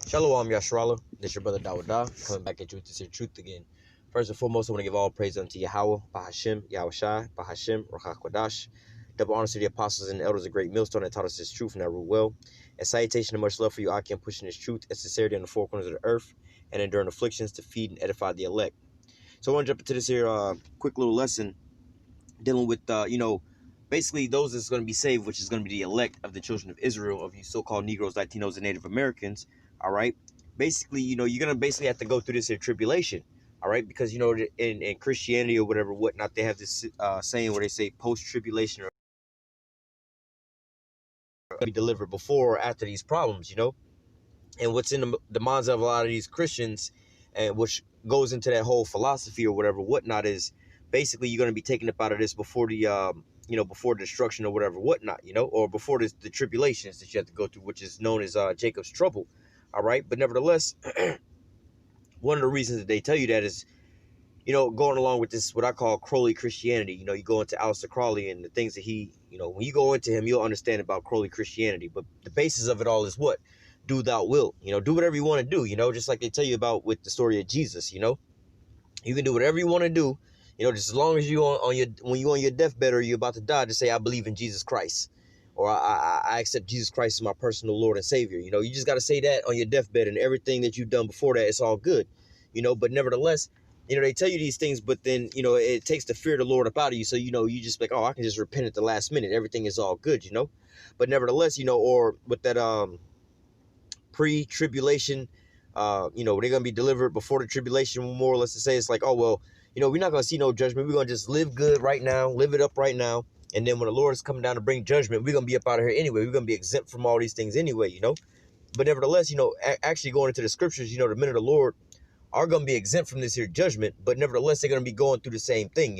Shalom, Yashrala. This your brother Dawada, coming back at you with this here truth again. First and foremost, I want to give all praise unto Yahweh, Bahashim, Yahushai, Bahashim, Rachakwadash. Double honors to the apostles and the elders of Great Millstone that taught us this truth and that rule well. And salutation and much love for you, Akim, pushing this truth and sincerity on the four corners of the earth and enduring afflictions to feed and edify the elect. So I want to jump into this here quick little lesson dealing with, basically those that's going to be saved, which is going to be the elect of the children of Israel, of you so-called Negroes, Latinos, and Native Americans. All right. Basically, you're going to basically have to go through this here tribulation. All right. Because, in Christianity or whatever, whatnot, they have this saying where they say post-tribulation or be delivered before or after these problems, And what's in the minds of a lot of these Christians, and which goes into that whole philosophy or whatever, whatnot, is basically you're going to be taken up out of this before the, before destruction or whatever, whatnot, or before the tribulations that you have to go through, which is known as Jacob's trouble. All right. But nevertheless, one of the reasons that they tell you that is, going along with this, what I call Crowley Christianity. You go into Aleister Crowley and the things that he, when you go into him, you'll understand about Crowley Christianity. But the basis of it all is what? Do thou wilt. Do whatever you want to do, just like they tell you about with the story of Jesus, You can do whatever you want to do, just as long as you when you're on your deathbed or you're about to die, just say, I believe in Jesus Christ. Or I accept Jesus Christ as my personal Lord and Savior. You just got to say that on your deathbed, and everything that you've done before that, it's all good. But nevertheless, they tell you these things, but then, it takes the fear of the Lord up out of you. So, you just like, oh, I can just repent at the last minute. Everything is all good, But nevertheless, or with that pre-tribulation, they're going to be delivered before the tribulation, more or less to say, it's like, oh, well, we're not going to see no judgment. We're going to just live good right now, live it up right now. And then when the Lord is coming down to bring judgment, we're going to be up out of here anyway. We're going to be exempt from all these things anyway, But nevertheless, actually going into the scriptures, the men of the Lord are going to be exempt from this here judgment. But nevertheless, they're going to be going through the same thing,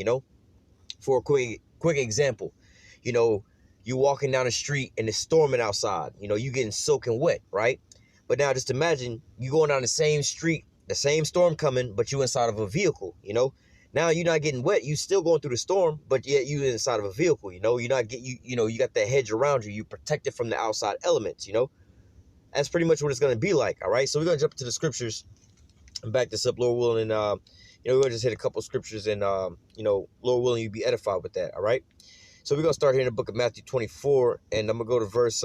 For a quick example, you walking down the street and it's storming outside. You getting soaking wet, right? But now just imagine you going down the same street, the same storm coming, but you inside of a vehicle, Now you're not getting wet. You still going through the storm, but yet you inside of a vehicle. You're not you got that hedge around you. You protected from the outside elements. That's pretty much what it's going to be like. All right. So we're going to jump into the scriptures and back this up, Lord willing. And we're going to just hit a couple scriptures, and Lord willing, you be edified with that. All right. So we're going to start here in the book of Matthew 24, and I'm going to go to verse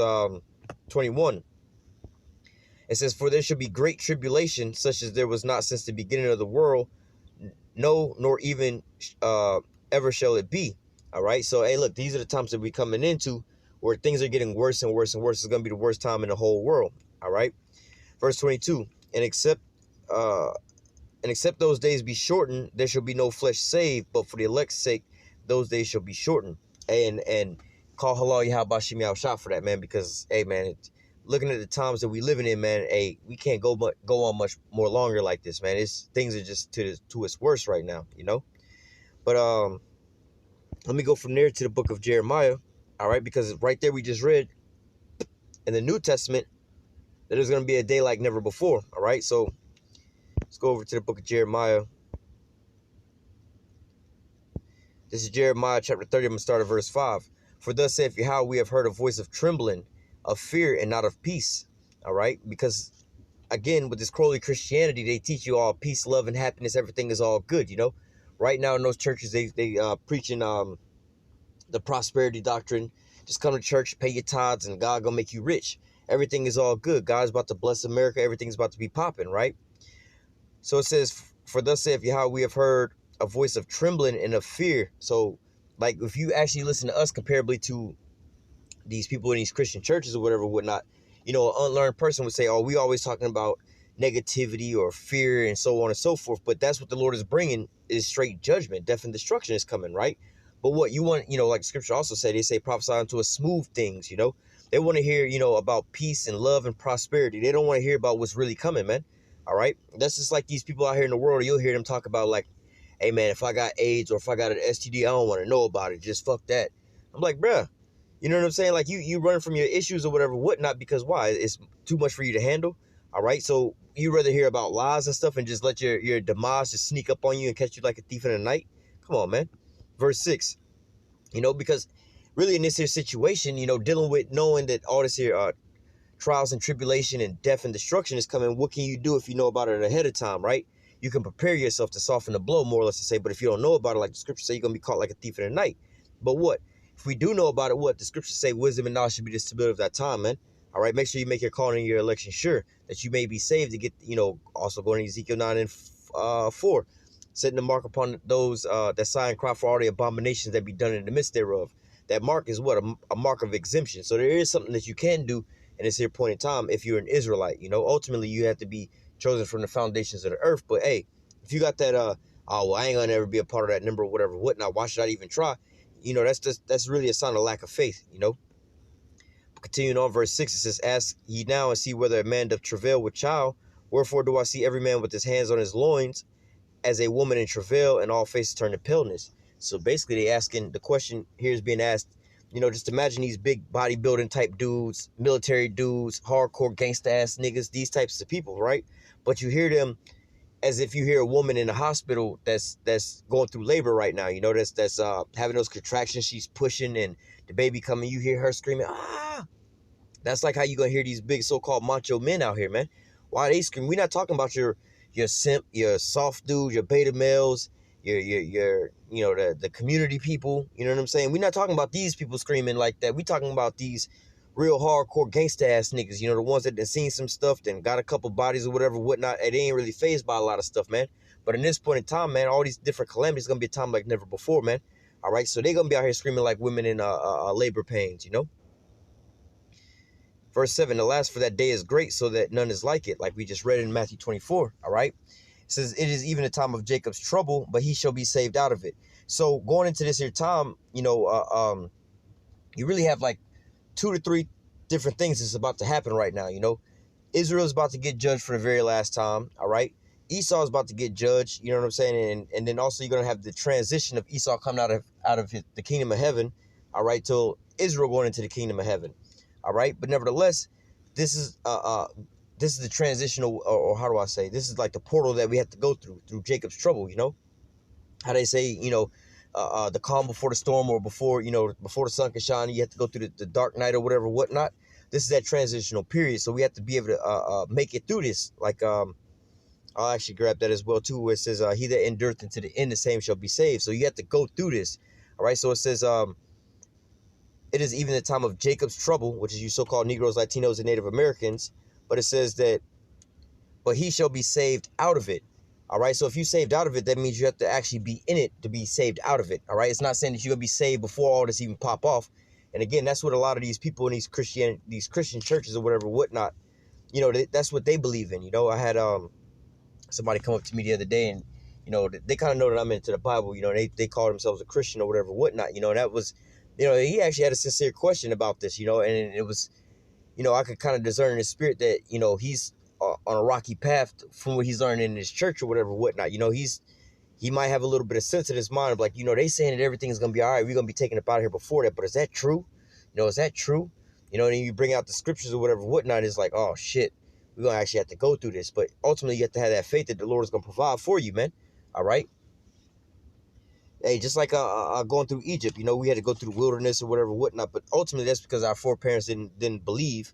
21. It says, "For there shall be great tribulation, such as there was not since the beginning of the world, no, nor even ever shall it be." All right. So, hey, look, these are the times that we're coming into where things are getting worse and worse and worse. It's going to be the worst time in the whole world. All right. Verse 22, and except those days be shortened, there shall be no flesh saved, but for the elect's sake, those days shall be shortened. And call halal Yahweh Bashim Yahushua for that, man, because, hey, man, looking at the times that we living in, man, hey, we can't go on much more longer like this, man. Things are just to its worst right now, But let me go from there to the book of Jeremiah, all right? Because right there we just read in the New Testament that there's going to be a day like never before, all right? So let's go over to the book of Jeremiah. This is Jeremiah chapter 30. I'm going to start at verse 5. "For thus saith Yahweh, we have heard a voice of trembling, of fear, and not of peace." All right? Because, again, with this Crowley Christianity, they teach you all peace, love, and happiness. Everything is all good, Right now in those churches, they preaching the prosperity doctrine. Just come to church, pay your tithes, and God gonna make you rich. Everything is all good. God's about to bless America. Everything's about to be popping, right? So it says, "For thus saith Yahweh, we have heard a voice of trembling and of fear." So, like, if you actually listen to us comparably to these people in these Christian churches or whatever, whatnot, an unlearned person would say, oh, we always talking about negativity or fear and so on and so forth. But that's what the Lord is bringing, is straight judgment. Death and destruction is coming, right? But what you want, like scripture also say, they say prophesy unto us smooth things, They want to hear, about peace and love and prosperity. They don't want to hear about what's really coming, man. All right? That's just like these people out here in the world. You'll hear them talk about, like, hey, man, if I got AIDS or if I got an STD, I don't want to know about it. Just fuck that. I'm like, bruh, you know what I'm saying? Like, you run from your issues or whatever, whatnot, because why? It's too much for you to handle. All right. So you rather hear about lies and stuff and just let your demise just sneak up on you and catch you like a thief in the night? Come on, man. Verse 6, because really in this here situation, dealing with knowing that all this here trials and tribulation and death and destruction is coming, what can you do if you know about it ahead of time, right? You can prepare yourself to soften the blow, more or less to say. But if you don't know about it, like the scriptures say, you're going to be caught like a thief in the night. But what? If we do know about it, what? The scriptures say wisdom and knowledge should be the stability of that time, man. All right, make sure you make your calling and your election sure that you may be saved to get, also going to Ezekiel 9 and 4, setting the mark upon those that sigh and cry for all the abominations that be done in the midst thereof. That mark is what? A mark of exemption. So there is something that you can do in this here point in time if you're an Israelite. Ultimately you have to be chosen from the foundations of the earth. But hey, if you got that oh well, I ain't gonna ever be a part of that number or whatever, whatnot, why should I even try? That's really a sign of lack of faith. Continuing on, verse 6, it says, ask ye now and see whether a man doth travail with child. Wherefore do I see every man with his hands on his loins, as a woman in travail, and all faces turn to paleness. So basically they asking, the question here is being asked, just imagine these big bodybuilding type dudes, military dudes, hardcore gangsta ass niggas, these types of people, right? But you hear them as if you hear a woman in the hospital that's going through labor right now, that's having those contractions, she's pushing and the baby coming, you hear her screaming, ah. That's like how you gonna hear these big so-called macho men out here, man. Why they scream? We're not talking about your simp, your soft dudes, your beta males, your the community people. You know what I'm saying? We're not talking about these people screaming like that. We talking about these real hardcore gangsta ass niggas. The ones that done seen some stuff, then got a couple bodies or whatever, whatnot, and they ain't really fazed by a lot of stuff, man. But in this point in time, man, all these different calamities gonna be a time like never before, man. All right, so they gonna be out here screaming like women in labor pains, Verse 7, the last for that day is great, so that none is like it, like we just read in Matthew 24, all right? It says, it is even a time of Jacob's trouble, but he shall be saved out of it. So going into this here time, you really have like 2 to 3 different things that's about to happen right now, Israel's about to get judged for the very last time, all right? Esau's about to get judged, you know what I'm saying? And then also you're going to have the transition of Esau coming out of the kingdom of heaven, all right, till Israel going into the kingdom of heaven. All right, but nevertheless, this is the transitional, or how do I say? This is like the portal that we have to go through Jacob's trouble. How they say, the calm before the storm, or before the sun can shine, you have to go through the dark night or whatever, whatnot. This is that transitional period, so we have to be able to make it through this. Like I'll actually grab that as well too, where it says, "He that endureth unto the end, the same shall be saved." So you have to go through this. All right, so it says, it is even the time of Jacob's trouble, which is you so-called Negroes, Latinos, and Native Americans. But it says that, but he shall be saved out of it. All right. So if you saved out of it, that means you have to actually be in it to be saved out of it. All right. It's not saying that you're going to be saved before all this even pop off. And again, that's what a lot of these people in these Christian churches or whatever, whatnot, that's what they believe in. I had somebody come up to me the other day, and they kind of know that I'm into the Bible. They call themselves a Christian or whatever, whatnot. And that was, he actually had a sincere question about this, and it was, I could kind of discern in his spirit that, he's on a rocky path from what he's learning in his church or whatever, whatnot. He might have a little bit of sense in his mind of like, they saying that everything's going to be all right. We're going to be taken up out of here before that. But is that true? Is that true? And you bring out the scriptures or whatever, whatnot. It's like, oh, shit, we're going to actually have to go through this. But ultimately, you have to have that faith that the Lord is going to provide for you, man. All right? Hey, just like going through Egypt, we had to go through the wilderness or whatever, whatnot. But ultimately, that's because our foreparents didn't believe.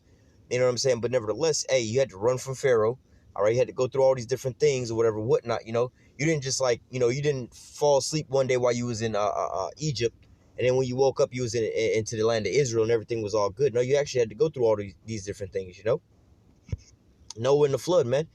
You know what I'm saying? But nevertheless, hey, you had to run from Pharaoh. All right, you had to go through all these different things or whatever, whatnot. You didn't just like, you didn't fall asleep one day while you was in Egypt, and then when you woke up, you was into the land of Israel and everything was all good. No, you actually had to go through all these different things. Noah in the flood, man.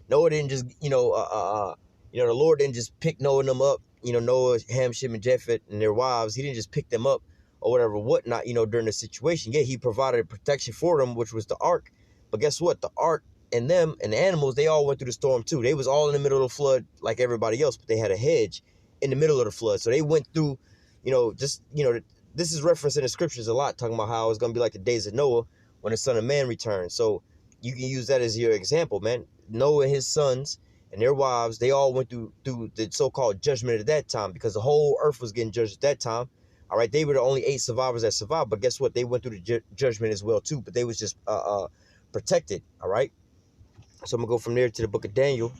Noah didn't just, the Lord didn't just pick Noah and them up. Noah, Ham, Shem, and Japheth and their wives. He didn't just pick them up or whatever, whatnot, during the situation. Yeah, he provided protection for them, which was the ark. But guess what? The ark and them and the animals, they all went through the storm too. They was all in the middle of the flood like everybody else, but they had a hedge in the middle of the flood. So they went through, this is referenced in the scriptures a lot, talking about how it's going to be like the days of Noah when the Son of Man returns. So you can use that as your example, man. Noah and his sons and their wives, they all went through the so-called judgment at that time, because the whole earth was getting judged at that time. All right, they were the only 8 survivors that survived, but guess what? They went through the judgment as well too, but they was just protected. All right, so I'm gonna go from there to the book of Daniel,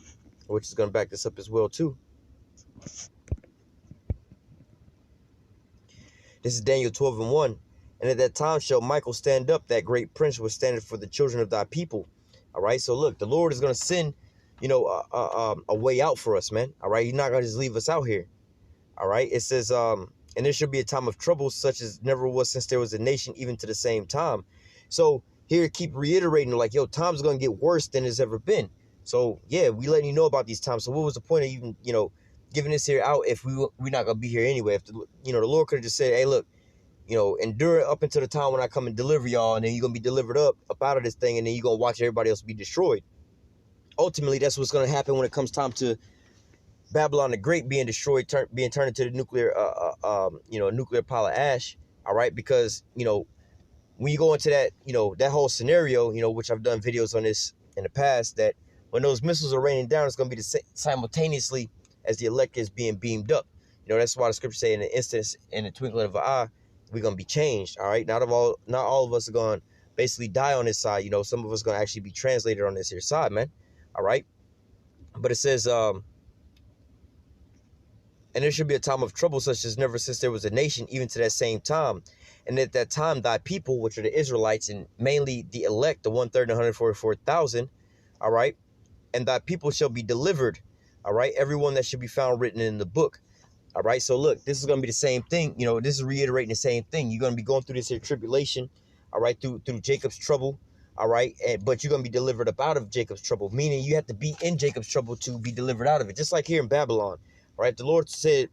which is gonna back this up as well too. This is Daniel 12:1, And at that time shall Michael stand up, that great prince was standing for the children of thy people. All right. So look, the Lord is going to send, a way out for us, man. All right. He's not going to just leave us out here. All right. It says, and there shall be a time of trouble such as never was since there was a nation, even to the same time. So here, keep reiterating, like, yo, time's going to get worse than it's ever been. So yeah, we letting you know about these times. So what was the point of even, giving this here out if we're not going to be here anyway? If the Lord could have just said, hey, look, endure it up until the time when I come and deliver y'all, and then you're going to be delivered up out of this thing, and then you're going to watch everybody else be destroyed. Ultimately, that's what's going to happen when it comes time to Babylon the Great being destroyed, being turned into the nuclear, nuclear pile of ash. All right, because when you go into that, that whole scenario, which I've done videos on this in the past, that when those missiles are raining down, it's going to be simultaneously as the elect is being beamed up. That's why the scripture say in an instant, in the twinkling of an eye, we're going to be changed. All right, not all of us are going to basically die on this side. Some of us are going to actually be translated on this here side, man. All right, but it says, and there should be a time of trouble such as never since there was a nation, even to that same time. And at that time, thy people, which are the Israelites, and mainly the elect, the 1/3 and 144,000, all right, and thy people shall be delivered, all right, everyone that should be found written in the book, all right. So look, this is going to be the same thing. This is reiterating the same thing. You're going to be going through this here tribulation, all right, through Jacob's trouble, all right, but you're going to be delivered up out of Jacob's trouble, meaning you have to be in Jacob's trouble to be delivered out of it, just like here in Babylon. Right, the Lord said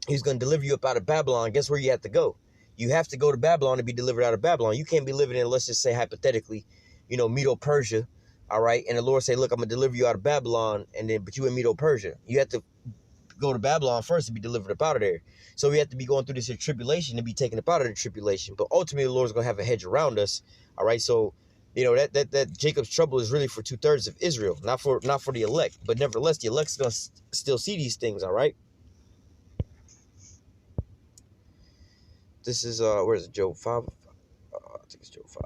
he's going to deliver you up out of Babylon. Guess where you have to go? You have to go to Babylon to be delivered out of Babylon. You can't be living in, let's just say hypothetically, Medo-Persia. All right, and the Lord say, look, I'm going to deliver you out of Babylon, but you in Medo-Persia. You have to go to Babylon first to be delivered up out of there. So we have to be going through this tribulation to be taken up out of the tribulation. But ultimately, the Lord's going to have a hedge around us. All right, so that Jacob's trouble is really for 2/3 of Israel, not for the elect. But nevertheless, the elect's going to still see these things. All right. This is where is it? Job 5. I think it's Job 5.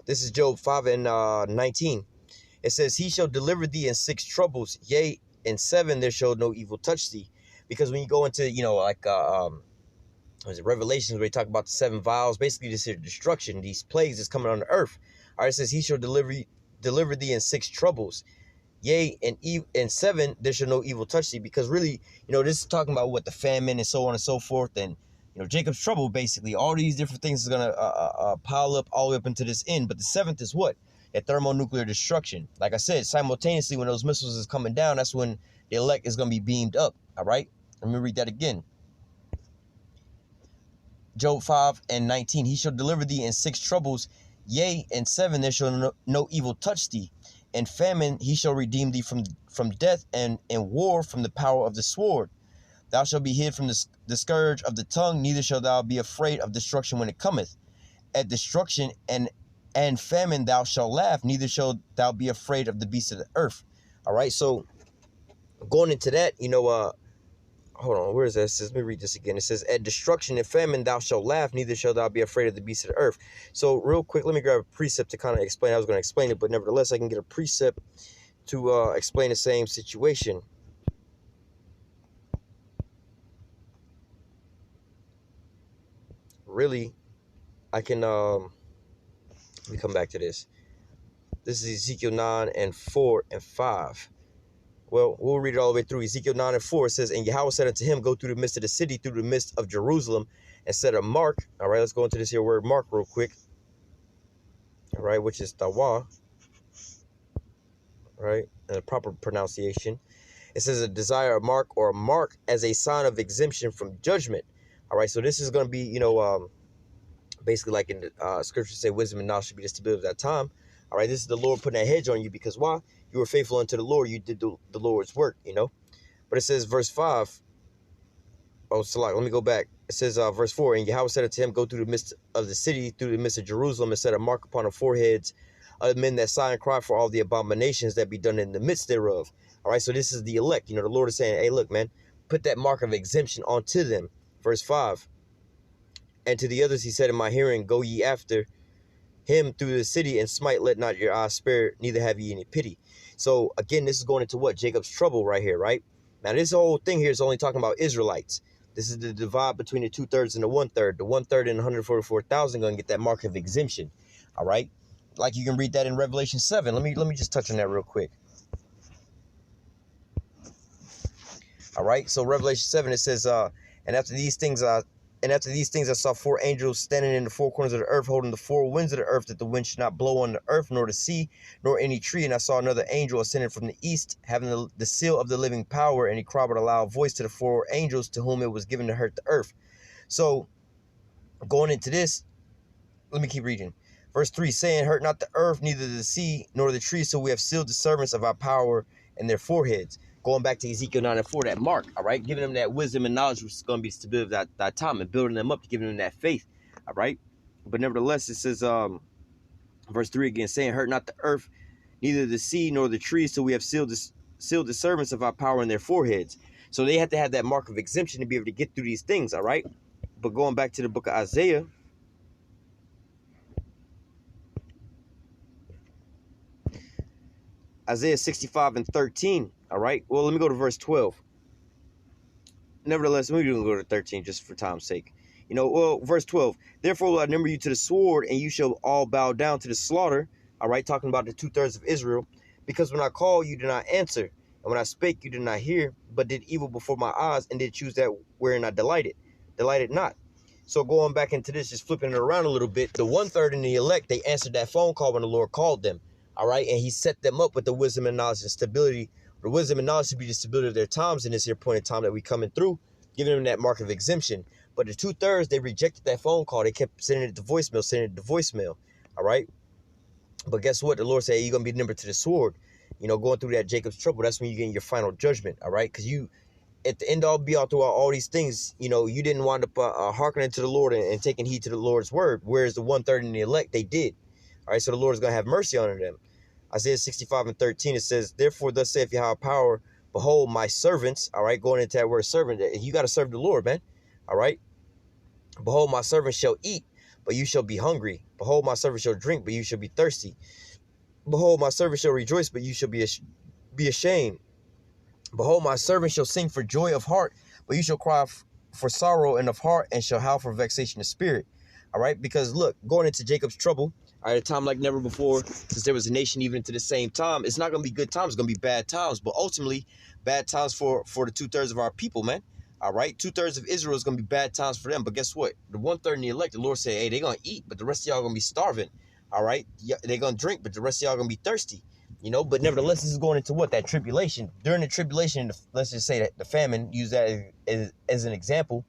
This is Job 5 and 19. It says, he shall deliver thee in 6 troubles, yea, in 7 there shall no evil touch thee. Because when you go into, Revelations, where they talk about the 7 vials, basically this is destruction, these plagues is coming on the earth. All right, it says, he shall deliver thee in 6 troubles. Yea, in 7 there shall no evil touch thee. Because really, this is talking about what the famine and so on and so forth. And, Jacob's trouble, basically, all these different things is going to pile up all the way up into this end. But the 7th is what? That thermonuclear destruction. Like I said, simultaneously when those missiles is coming down, that's when the elect is going to be beamed up. All right, let me read that again. Job 5 and 19. He shall deliver thee in 6 troubles, yea, in 7 there shall no evil touch thee. In famine he shall redeem thee from death, and in war from the power of the sword. Thou shalt be hid from the scourge of the tongue, neither shalt thou be afraid of destruction when it cometh. At destruction and famine thou shalt laugh, neither shalt thou be afraid of the beasts of the earth. All right, so going into that, hold on, where is that? It says, let me read this again. It says, at destruction and famine thou shalt laugh, neither shalt thou be afraid of the beasts of the earth. So real quick, let me grab a precept to kind of explain. I was going to explain it, but nevertheless, I can get a precept to explain the same situation. Really, I can, let me come back to this. This is Ezekiel 9 and 4 and 5. Well, we'll read it all the way through. Ezekiel 9 and 4 says, and Yahweh said unto him, go through the midst of the city, through the midst of Jerusalem, and set a mark. All right, let's go into this here word mark real quick. All right, which is tawa. Right, and a proper pronunciation. It says a desire a mark or a mark as a sign of exemption from judgment. All right, so this is going to be, basically like in the scripture say, wisdom and knowledge should be the stability of that time. All right, this is the Lord putting a hedge on you because why? You were faithful unto the Lord. You did the Lord's work, But it says verse 5. Oh, Salah, let me go back. It says verse 4. And Yahweh said unto him, go through the midst of the city, through the midst of Jerusalem, and set a mark upon the foreheads of men that sigh and cry for all the abominations that be done in the midst thereof. All right, so this is the elect. The Lord is saying, hey, look, man, put that mark of exemption onto them. Verse 5. And to the others he said in my hearing, go ye after him through the city and smite, let not your eyes spare, neither have ye any pity. So again, this is going into what? Jacob's trouble right here, right? Now this whole thing here is only talking about Israelites. This is the divide between the 2/3 and the 1/3. The 1/3 and 144,000 going to get that mark of exemption. All right. Like you can read that in Revelation 7. Let me just touch on that real quick. All right. So Revelation 7, it says, and after these things I saw four angels standing in the four corners of the earth, holding the four winds of the earth, that the wind should not blow on the earth, nor the sea, nor any tree. And I saw another angel ascending from the east, having the seal of the living power, and he cried with a loud voice to the four angels to whom it was given to hurt the earth. So going into this, let me keep reading. Verse 3, saying, hurt not the earth, neither the sea, nor the trees, so we have sealed the servants of our power in their foreheads. Going back to Ezekiel 9 and 4, that mark, all right? Giving them that wisdom and knowledge, which is going to be the stability of that time, and building them up, giving them that faith, all right? But nevertheless, it says, verse 3 again, saying, hurt not the earth, neither the sea, nor the trees, so we have sealed the servants of our power in their foreheads. So they have to have that mark of exemption to be able to get through these things, all right? But going back to the book of Isaiah, Isaiah 65 and 13, all right? Well, let me go to verse 12. Nevertheless, maybe we'll go to 13 just for time's sake. Verse 12. Therefore will I number you to the sword, and you shall all bow down to the slaughter. All right, talking about the 2/3 of Israel. Because when I called, you did not answer. And when I spake, you did not hear, but did evil before my eyes, and did choose that wherein I delighted not. So going back into this, just flipping it around a little bit, the 1/3 in the elect, they answered that phone call when the Lord called them. All right, and he set them up with the wisdom and knowledge and stability. The wisdom and knowledge to be the stability of their times in this here point in time that we coming through, giving them that mark of exemption. But the 2/3, they rejected that phone call. They kept sending it to voicemail, all right? But guess what? The Lord said, you're going to be numbered to the sword. Going through that Jacob's trouble, that's when you get your final judgment, all right? Because you, at the end all be all throughout all these things, you didn't wind up hearkening to the Lord and taking heed to the Lord's word, whereas the 1/3 in the elect, they did. All right, so the Lord is going to have mercy on them. Isaiah 65 and 13, it says, therefore, thus saith Yahweh power, behold, my servants, all right, going into that word servant, you got to serve the Lord, man, all right? Behold, my servants shall eat, but you shall be hungry. Behold, my servants shall drink, but you shall be thirsty. Behold, my servants shall rejoice, but you shall be ashamed. Behold, my servants shall sing for joy of heart, but you shall cry for sorrow and of heart, and shall howl for vexation of spirit. All right, because look, going into Jacob's trouble, all right, a time like never before, since there was a nation even to the same time, it's not going to be good times, it's going to be bad times, but ultimately, bad times for the 2/3 of our people, man. All right, 2/3 of Israel is going to be bad times for them, but guess what? The 1/3 in the elect, the Lord said, hey, they're going to eat, but the rest of y'all are going to be starving. All right, they're going to drink, but the rest of y'all are going to be thirsty. But nevertheless, this is going into what? That tribulation. During the tribulation, let's just say that the famine, use that as an example.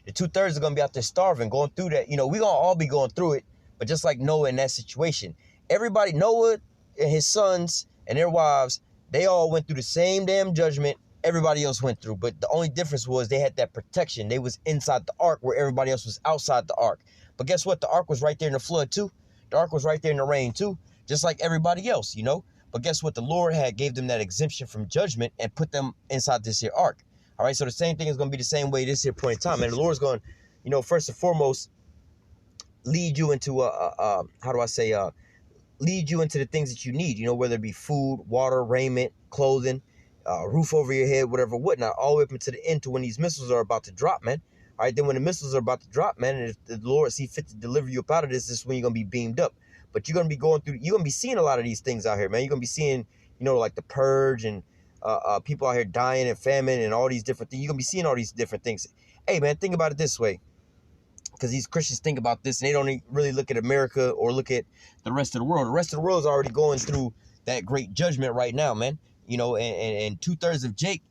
The 2/3 are going to be out there starving, going through that. We're going to all be going through it, but just like Noah in that situation. Everybody, Noah and his sons and their wives, they all went through the same damn judgment everybody else went through. But the only difference was they had that protection. They was inside the ark where everybody else was outside the ark. But guess what? The ark was right there in the flood too. The ark was right there in the rain too, just like everybody else, But guess what? The Lord gave them that exemption from judgment and put them inside this here ark. All right, so the same thing is going to be the same way this here point in time. And the Lord's going, first and foremost, lead you into lead you into the things that you need, whether it be food, water, raiment, clothing, roof over your head, whatever, whatnot, all the way up into the end to when these missiles are about to drop, man. All right, then when the missiles are about to drop, man, and if the Lord see fit to deliver you up out of this is when you're going to be beamed up. But you're going to be you're going to be seeing a lot of these things out here, man. You're going to be seeing, like the purge and people out here dying and famine and all these different things. You're going to be seeing all these different things. Hey, man, think about it this way. Because these Christians think about this and they don't really look at America or look at the rest of the world. The rest of the world is already going through that great judgment right now, man. And 2/3 of Jake,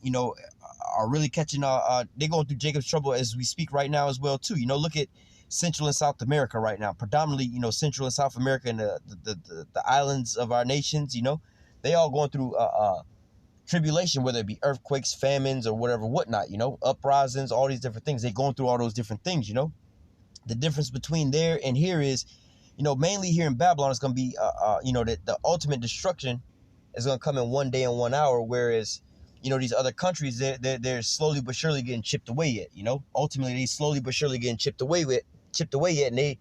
are really catching, they're going through Jacob's trouble as we speak right now as well, too. Look at Central and South America right now, predominantly, Central and South America and the islands of our nations, they all going through tribulation, whether it be earthquakes, famines, or whatever, whatnot, uprisings, all these different things. They're going through all those different things, The difference between there and here is, mainly here in Babylon, it's going to be, the ultimate destruction is going to come in one day and 1 hour, whereas, these other countries, they're slowly but surely getting chipped away at, Ultimately, they slowly but surely getting chipped away at, and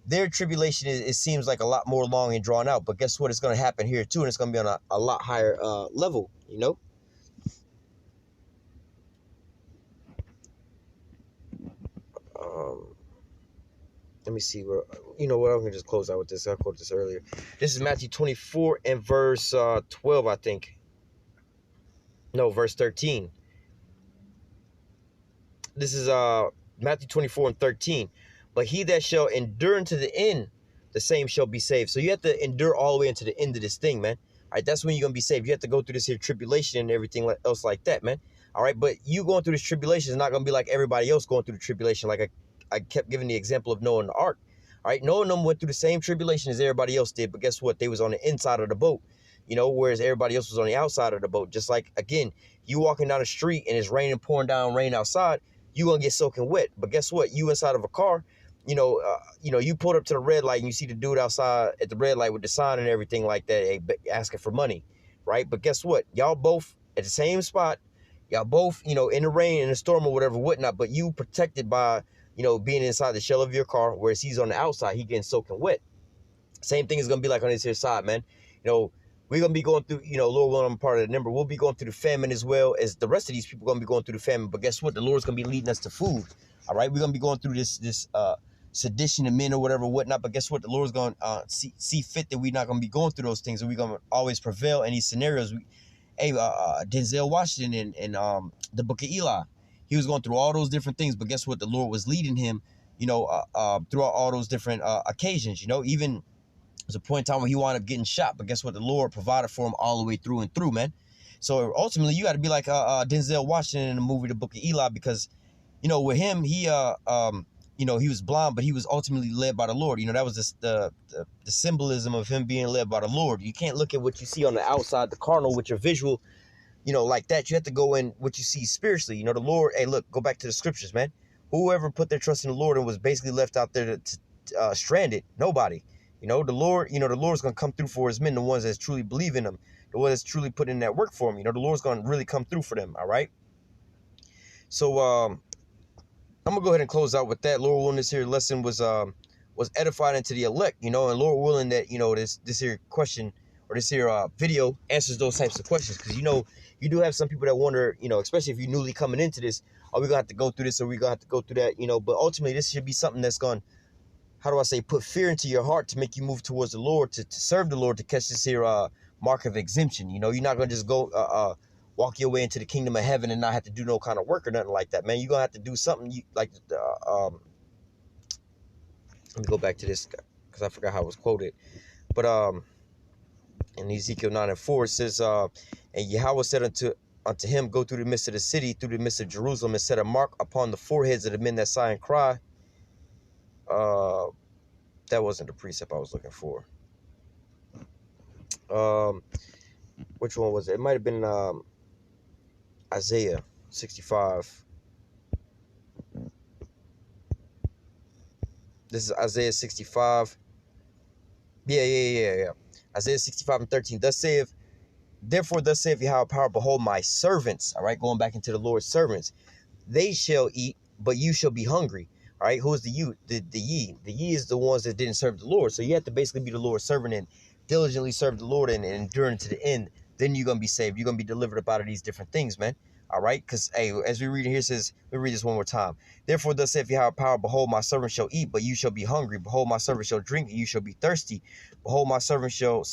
their tribulation, it seems like a lot more long and drawn out. But guess what? It's going to happen here too, and it's going to be on a lot higher level, you know? Let me see where, you know what, I'm going to just close out with this. I quoted this earlier. This is Matthew 24 and verse 12, I think. No, verse 13. This is Matthew 24 and 13. But he that shall endure unto the end, the same shall be saved. So you have to endure all the way into the end of this thing, man. All right, that's when you're going to be saved. You have to go through this here tribulation and everything else like that, man. All right, but you going through this tribulation is not going to be like everybody else going through the tribulation. Like I kept giving the example of Noah and the ark. All right, Noah and them went through the same tribulation as everybody else did, but guess what? They was on the inside of the boat, you know, whereas everybody else was on the outside of the boat. Just like, again, you walking down the street and it's raining, pouring down rain outside, you going to get soaking wet. But guess what? You inside of a car, you know, you pulled up to the red light and you see the dude outside at the red light with the sign and everything like that, asking for money, right? But guess what? Y'all both at the same spot. Y'all both, you know, in the rain, in the storm or whatever, whatnot, but you protected by, you know, being inside the shell of your car, whereas he's on the outside, he getting soaking wet. Same thing is going to be like on this here side, man. You know, we're going to be going through, you know, Lord willing, I'm part of the number. We'll be going through the famine as well as the rest of these people going to be going through the famine. But guess what? The Lord's going to be leading us to food. All right. We're going to be going through this sedition of men or whatever, whatnot. But guess what? The Lord's going to see fit that we're not going to be going through those things. And we're going to always prevail in these scenarios. Denzel Washington in the Book of Eli, he was going through all those different things. But guess what? The Lord was leading him, you know, throughout all those different occasions. You know, even there's a point in time where he wound up getting shot, but guess what? The Lord provided for him all the way through and through, man. So ultimately, you got to be like Denzel Washington in the movie The Book of Eli, because, you know, with him, he you know, he was blind, but he was ultimately led by the Lord. You know, that was the symbolism of him being led by the Lord. You can't look at what you see on the outside, the carnal, with your visual, you know, like that. You have to go in what you see spiritually. You know, the Lord, hey, look, go back to the scriptures, man. Whoever put their trust in the Lord and was basically left out there stranded, nobody. You know, the Lord, you know, the Lord's going to come through for his men, the ones that truly believe in him, the ones that's truly put in that work for him. You know, the Lord's going to really come through for them, all right? So, I'm going to go ahead and close out with that. Lord willing, this here lesson was edified into the elect, you know, and Lord willing that, you know, this here question or this here video answers those types of questions. Because, you know, you do have some people that wonder, you know, especially if you're newly coming into this, are we going to have to go through this or we going to have to go through that, you know? But ultimately, this should be something that's going, how do I say, put fear into your heart to make you move towards the Lord, to serve the Lord, to catch this here mark of exemption. You know, you're not going to just go walk your way into the kingdom of heaven and not have to do no kind of work or nothing like that, man. You're going to have to do something. Let me go back to this because I forgot how it was quoted. But in Ezekiel 9 and 4, it says, and Yahweh said unto him, go through the midst of the city, through the midst of Jerusalem, and set a mark upon the foreheads of the men that sigh and cry. That wasn't the precept I was looking for. Which one was it? It might have been Isaiah 65. This is Isaiah 65. Yeah. Isaiah 65 and 13. Therefore thus saith Yahweh power, behold my servants. All right, going back into the Lord's servants. They shall eat, but you shall be hungry. All right, who is the you? The ye. The ye is the ones that didn't serve the Lord. So you have to basically be the Lord's servant and diligently serve the Lord and enduring to the end. Then you're going to be saved. You're going to be delivered up out of these different things, man. All right, because, hey, as we read it here, it says, we read this one more time. Therefore, thus saith Yahweh power, behold, my servant shall eat, but you shall be hungry. Behold, my servant shall drink, and you shall be thirsty. Behold, my servant shall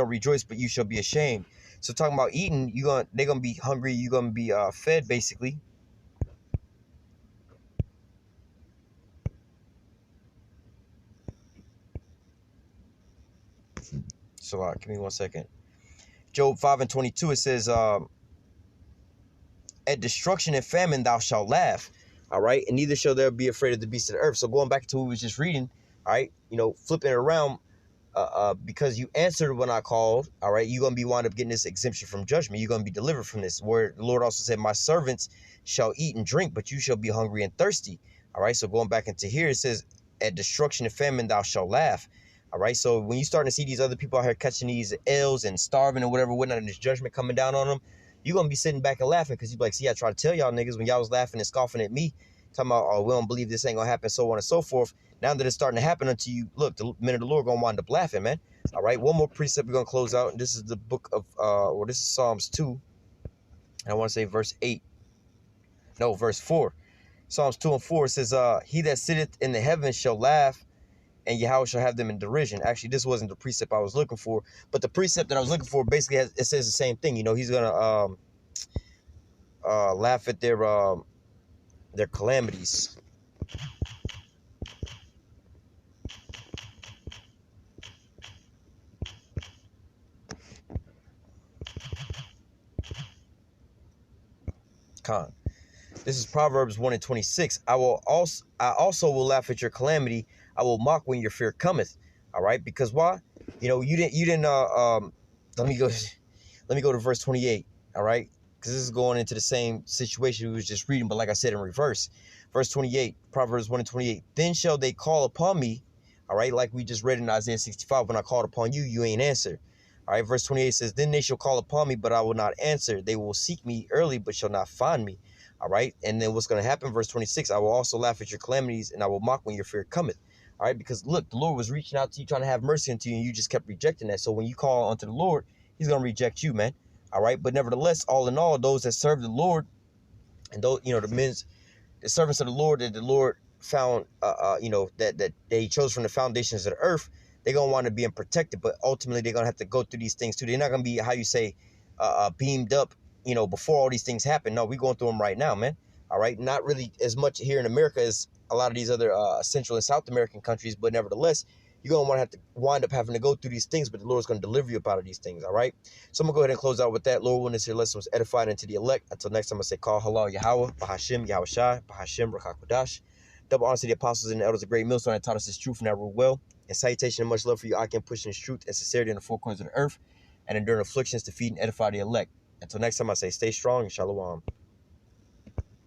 rejoice, but you shall be ashamed. So talking about eating, they're going to be hungry. You're going to be fed, basically. So give me 1 second. Job 5 and 22, it says, at destruction and famine thou shalt laugh. All right, and neither shall there be afraid of the beasts of the earth. So going back to what we was just reading, all right, you know, flipping it around, because you answered when I called, all right, you're going to be wind up getting this exemption from judgment. You're going to be delivered from this, where the Lord also said, my servants shall eat and drink, but you shall be hungry and thirsty. All right, so going back into here, it says, at destruction and famine thou shalt laugh. All right, so when you starting to see these other people out here catching these ills and starving or whatever, whatnot, and this judgment coming down on them, you're going to be sitting back and laughing because you're like, see, I try to tell y'all niggas when y'all was laughing and scoffing at me, talking about, oh, we don't believe this ain't gonna happen, so on and so forth. Now that it's starting to happen unto you, look, the men of the Lord gonna wind up laughing, man. All right, one more precept we're gonna close out, and this is the book of this is Psalms 2, and I want to say verse 8. No, verse 4. Psalms 2 and 4 says, he that sitteth in the heavens shall laugh, and Yahweh shall have them in derision. Actually, this wasn't the precept I was looking for, but the precept that I was looking for basically it says the same thing. You know, he's gonna laugh at their calamities. Con. This is Proverbs 1 and 26. I also will laugh at your calamity. I will mock when your fear cometh. All right, because why? You know, you didn't let me go to verse 28. All right, because this is going into the same situation we was just reading, but like I said, in reverse. Verse 28, Proverbs 1 and 28. Then shall they call upon me. All right, like we just read in Isaiah 65. When I called upon you, you ain't answer. All right, verse 28 says, then they shall call upon me, but I will not answer. They will seek me early, but shall not find me. All right, and then what's going to happen? Verse 26, I will also laugh at your calamities, and I will mock when your fear cometh. All right, because look, the Lord was reaching out to you, trying to have mercy unto you, and you just kept rejecting that. So when you call unto the Lord, he's going to reject you, man. All right, but nevertheless, all in all, those that serve the Lord, and those, you know, the servants of the Lord that the Lord found, you know, that they chose from the foundations of the earth, they're going to want to be protected, but ultimately they're going to have to go through these things too. They're not going to be, how you say, beamed up, you know, before all these things happen. No, we're going through them right now, man. All right, not really as much here in America as a lot of these other Central and South American countries, but nevertheless, you're going to have to wind up having to go through these things, but the Lord's going to deliver you up out of these things, all right? So I'm going to go ahead and close out with that. Lord, when this here lesson was edified into the elect. Until next time, I say, call halal Yahweh, Bahashim, Yahweh Shai, Bahashim, Rakakwadash. Double honor to the apostles and the elders of great millstone that taught us this truth and that rule well. And salutation and much love for you, I can push in truth and sincerity in the four corners of the earth, and enduring afflictions to feed and edify the elect. Until next time, I say, stay strong and shalom.